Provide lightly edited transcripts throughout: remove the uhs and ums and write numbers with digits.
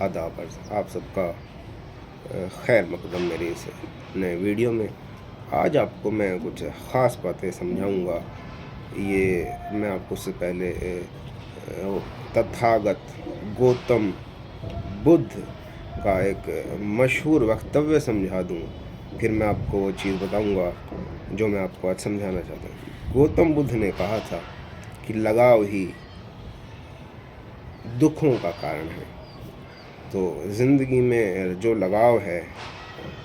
आदाब आप सबका खैर मकदम मेरे इस नए वीडियो में। आज आपको मैं कुछ ख़ास बातें समझाऊंगा। ये मैं आपको उससे पहले तथागत गौतम बुद्ध का एक मशहूर वक्तव्य समझा दूं, फिर मैं आपको वो चीज़ बताऊंगा जो मैं आपको आज समझाना चाहता हूँ। गौतम बुद्ध ने कहा था कि लगाव ही दुखों का कारण है। तो ज़िंदगी में जो लगाव है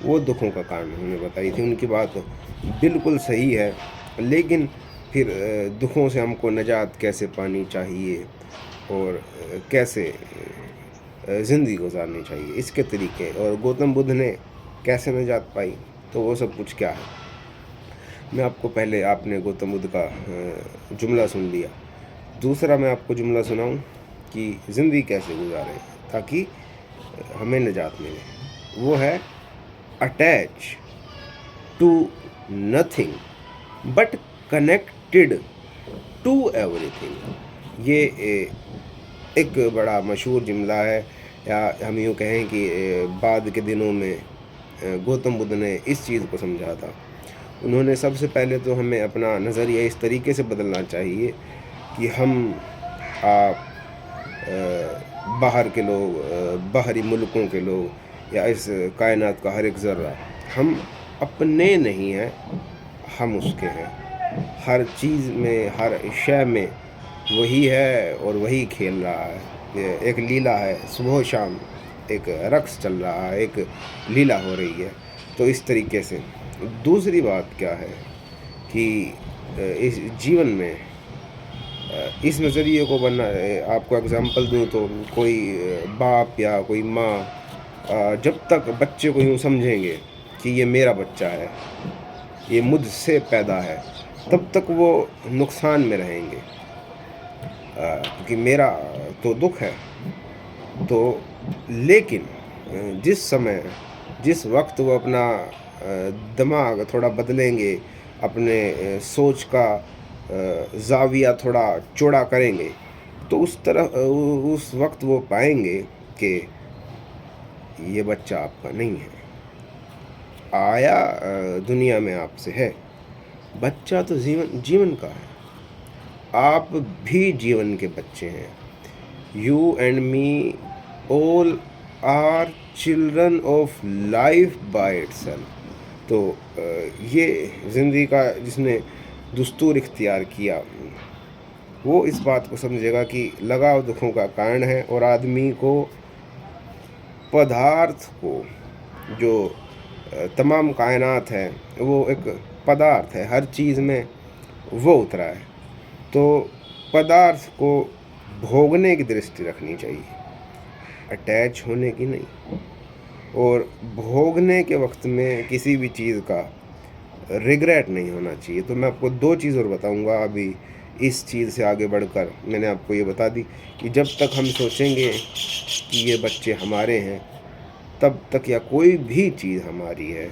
वो दुखों का कारण उन्होंने बताई थी। उनकी बात बिल्कुल सही है, लेकिन फिर दुखों से हमको निजात कैसे पानी चाहिए और कैसे ज़िंदगी गुजारनी चाहिए, इसके तरीके और गौतम बुद्ध ने कैसे निजात पाई, तो वो सब कुछ क्या है। मैं आपको पहले आपने गौतम बुद्ध का जुमला सुन लिया, दूसरा मैं आपको जुमला सुनाऊं कि ज़िंदगी कैसे गुजारें ताकि हमें निजात मिले। वो है attach to nothing but connected to everything. ये एक बड़ा मशहूर जुमला है, या हम यूँ कहें कि बाद के दिनों में गौतम बुद्ध ने इस चीज़ को समझा था। उन्होंने सबसे पहले तो हमें अपना नज़रिया इस तरीके से बदलना चाहिए कि हम आप बाहर के लोग, बाहरी मुल्कों के लोग या इस कायनात का हर एक ज़र्रा हम अपने नहीं हैं, हम उसके हैं। हर चीज़ में, हर शय में वही है और वही खेल रहा है। ये एक लीला है, सुबह शाम एक रक़्स चल रहा है, एक लीला हो रही है। तो इस तरीके से दूसरी बात क्या है कि इस जीवन में इस नज़रिए को बनना, आपको एग्ज़ाम्पल दूँ तो कोई बाप या कोई माँ जब तक बच्चे को यूँ समझेंगे कि ये मेरा बच्चा है, ये मुझसे पैदा है, तब तक वो नुकसान में रहेंगे, क्योंकि मेरा तो दुख है। तो लेकिन जिस समय, जिस वक्त वो अपना दिमाग थोड़ा बदलेंगे, अपने सोच का ज़ाविया थोड़ा चौड़ा करेंगे, तो उस वक्त वो पाएंगे कि ये बच्चा आपका नहीं है, आया दुनिया में आपसे है। बच्चा तो जीवन का है, आप भी जीवन के बच्चे हैं। You and me all are children of life by itself. तो ये ज़िंदगी का जिसने दुस्तूर इख्तियार किया, वो इस बात को समझेगा कि लगाव दुखों का कारण है, और आदमी को पदार्थ को, जो तमाम कायनात है वो एक पदार्थ है, हर चीज़ में वो उतरा है। तो पदार्थ को भोगने की दृष्टि रखनी चाहिए, अटैच होने की नहीं। और भोगने के वक्त में किसी भी चीज़ का रिग्रेट नहीं होना चाहिए। तो मैं आपको दो चीज़ और बताऊंगा अभी इस चीज़ से आगे बढ़कर। मैंने आपको ये बता दी कि जब तक हम सोचेंगे कि ये बच्चे हमारे हैं, तब तक, या कोई भी चीज़ हमारी है,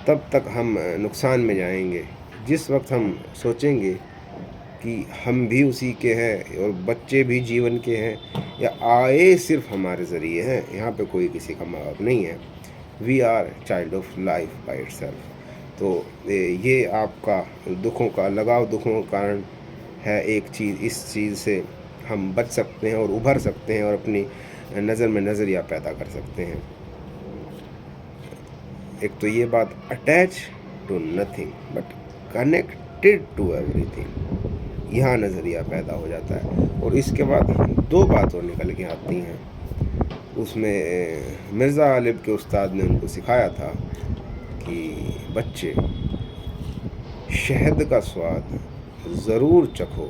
तब तक हम नुकसान में जाएंगे। जिस वक्त हम सोचेंगे कि हम भी उसी के हैं और बच्चे भी जीवन के हैं, या आए सिर्फ हमारे ज़रिए हैं, यहाँ पे कोई किसी का माँ बाप नहीं है, we are child of life by itself. तो ये आपका दुखों का लगाव दुखों का कारण है। एक चीज़, इस चीज़ से हम बच सकते हैं और उभर सकते हैं और अपनी नज़र में नज़रिया पैदा कर सकते हैं। एक तो ये बात, attach to nothing but connected to everything, यहाँ नज़रिया पैदा हो जाता है। और इसके बाद दो बात और निकल के आती हैं। उसमें मिर्ज़ा गालिब के उस्ताद ने उनको सिखाया था कि बच्चे, शहद का स्वाद ज़रूर चखो,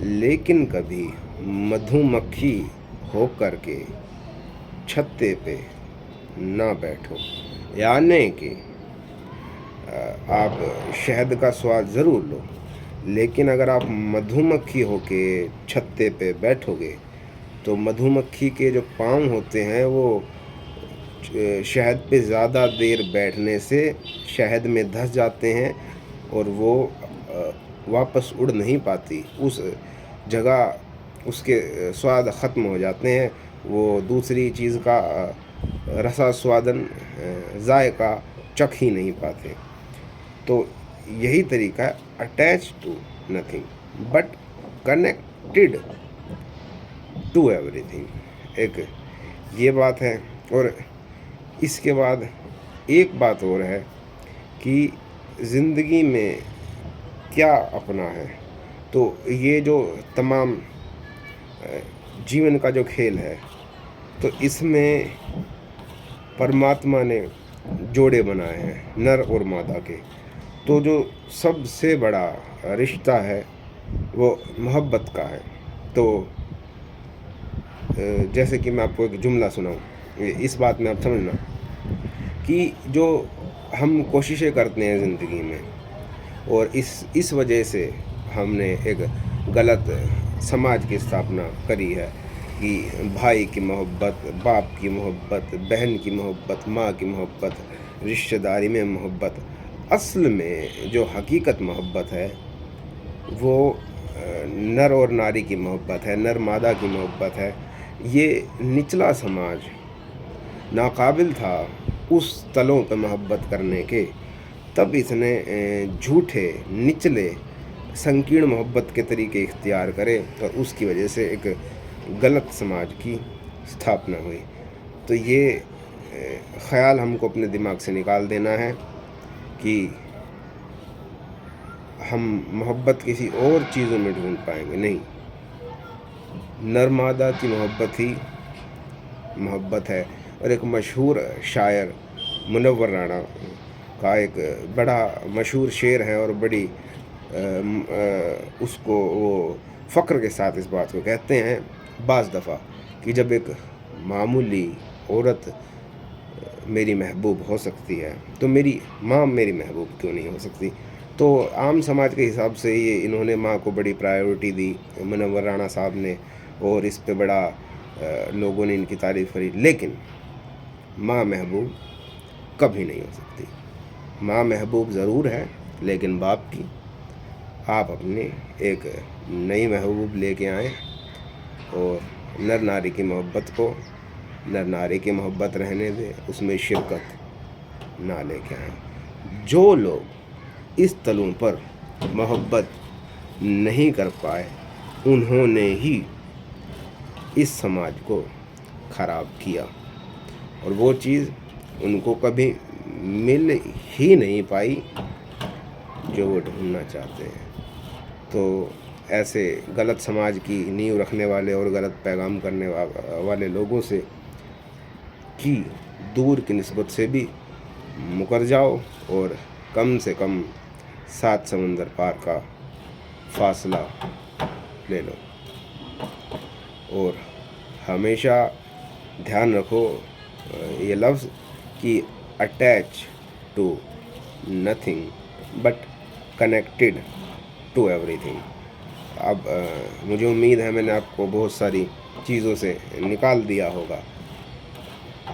लेकिन कभी मधुमक्खी होकर के छत्ते पे ना बैठो। यानी कि आप शहद का स्वाद ज़रूर लो, लेकिन अगर आप मधुमक्खी होके छत्ते पे बैठोगे तो मधुमक्खी के जो पाँव होते हैं वो शहद पे ज़्यादा देर बैठने से शहद में धंस जाते हैं और वो वापस उड़ नहीं पाती, उस जगह उसके स्वाद ख़त्म हो जाते हैं वो दूसरी चीज़ का रसास्वादन जायका चख ही नहीं पाते। तो यही तरीका है, attach to nothing but connected to everything. एक ये बात है। और इसके बाद एक बात और है कि ज़िंदगी में क्या अपना है। तो ये जो तमाम जीवन का जो खेल है, तो इसमें परमात्मा ने जोड़े बनाए हैं नर और मादा के। तो जो सबसे बड़ा रिश्ता है वो मोहब्बत का है। तो जैसे कि मैं आपको एक जुमला सुनाऊँ, इस बात में आप समझना कि जो हम कोशिशें करते हैं ज़िंदगी में, और इस वजह से हमने एक गलत समाज की स्थापना करी है कि भाई की मोहब्बत, बाप की मोहब्बत, बहन की मोहब्बत, माँ की मोहब्बत, रिश्तेदारी में मोहब्बत। असल में जो हकीकत मोहब्बत है वो नर और नारी की मोहब्बत है, नर मादा की मोहब्बत है। ये निचला समाज नाकाबिल था उस तलों पे मोहब्बत करने के, तब इसने झूठे, निचले, संकीर्ण मोहब्बत के तरीके इख्तियार करे और उसकी वजह से एक गलत समाज की स्थापना हुई। तो ये ख़्याल हमको अपने दिमाग से निकाल देना है कि हम मोहब्बत किसी और चीज़ों में ढूंढ पाएंगे नहीं। नर मादा की मोहब्बत ही मोहब्बत है। और एक मशहूर शायर मुनव्वर राणा का एक बड़ा मशहूर शेर है और बड़ी उसको वो फ़ख्र के साथ इस बात को कहते हैं बाज़ दफ़ा कि जब एक मामूली औरत मेरी महबूब हो सकती है तो मेरी माँ मेरी महबूब क्यों नहीं हो सकती। तो आम समाज के हिसाब से ये इन्होंने माँ को बड़ी प्रायोरिटी दी मुनव्वर राणा साहब ने, और इस पे बड़ा लोगों ने इनकी तारीफ़ करी। लेकिन माँ महबूब कभी नहीं हो सकती। माँ महबूब ज़रूर है, लेकिन बाप की आप अपने एक नई महबूब लेके आएँ और नर नारी की मोहब्बत को नर नारी की मोहब्बत रहने दें, उसमें शिरकत ना लेके आएँ। जो लोग इस तलों पर मोहब्बत नहीं कर पाए, उन्होंने ही इस समाज को ख़राब किया और वो चीज़ उनको कभी मिल ही नहीं पाई जो वो ढूंढना चाहते हैं। तो ऐसे गलत समाज की नींव रखने वाले और गलत पैगाम करने वाले लोगों से की दूर की निस्बत से भी मुकर जाओ और कम से कम 7 समंदर पार का फासला ले लो। और हमेशा ध्यान रखो ये लफ्ज़ कि attach to nothing but connected to everything. अब मुझे उम्मीद है मैंने आपको बहुत सारी चीज़ों से निकाल दिया होगा।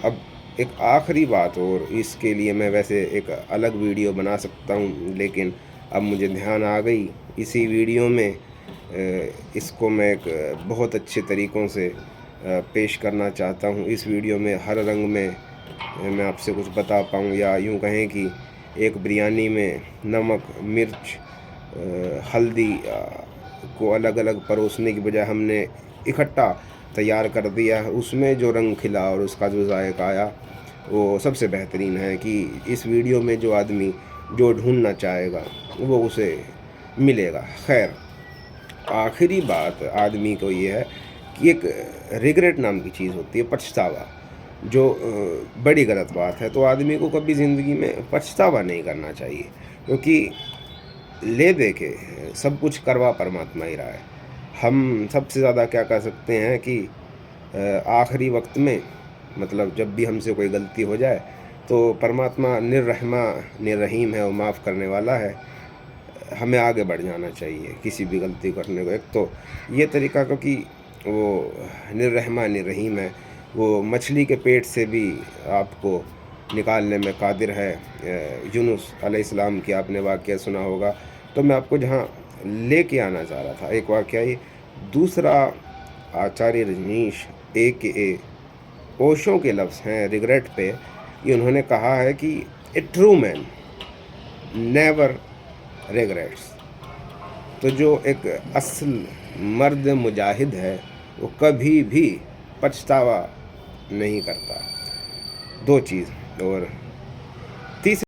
अब एक आखिरी बात, और इसके लिए मैं वैसे एक अलग वीडियो बना सकता हूँ, लेकिन अब मुझे ध्यान आ गई इसी वीडियो में इसको मैं एक बहुत अच्छे तरीक़ों से पेश करना चाहता हूँ। इस वीडियो में हर रंग में मैं आपसे कुछ बता पाऊँ, या यूँ कहें कि एक बिरयानी में नमक, मिर्च, हल्दी को अलग अलग परोसने की बजाय हमने इकट्ठा तैयार कर दिया है। उसमें जो रंग खिला और उसका जो जायका आया वो सबसे बेहतरीन है कि इस वीडियो में जो आदमी जो ढूंढना चाहेगा वो उसे मिलेगा। खैर, आखिरी बात आदमी को ये है कि एक रिग्रेट नाम की चीज़ होती है, पछतावा, जो बड़ी गलत बात है। तो आदमी को कभी ज़िंदगी में पछतावा नहीं करना चाहिए, क्योंकि ले दे के सब कुछ करवा परमात्मा ही रहा है। हम सबसे ज़्यादा क्या कर सकते हैं कि आखिरी वक्त में, मतलब जब भी हमसे कोई गलती हो जाए, तो परमात्मा निर्रहमा निर्रहीम है और माफ़ करने वाला है, हमें आगे बढ़ जाना चाहिए किसी भी गलती करने को। एक तो ये तरीका, क्योंकि वो निर्रहमा निर्रहीम है, वो मछली के पेट से भी आपको निकालने में कादिर है। यूनुस अलैहिस्सलाम की आपने वाक़या सुना होगा। तो मैं आपको जहाँ लेके आना चाह रहा था एक वाक़या, ये दूसरा आचार्य रजनीश AKA ओशो के लफ्ज़ हैं रिग्रेट पे, ये उन्होंने कहा है कि ए ट्रू मैन नेवर रिग्रेट्स। तो जो एक असल मर्द मुजाहिद है वो कभी भी पछतावा नहीं करता। 2 चीज़ और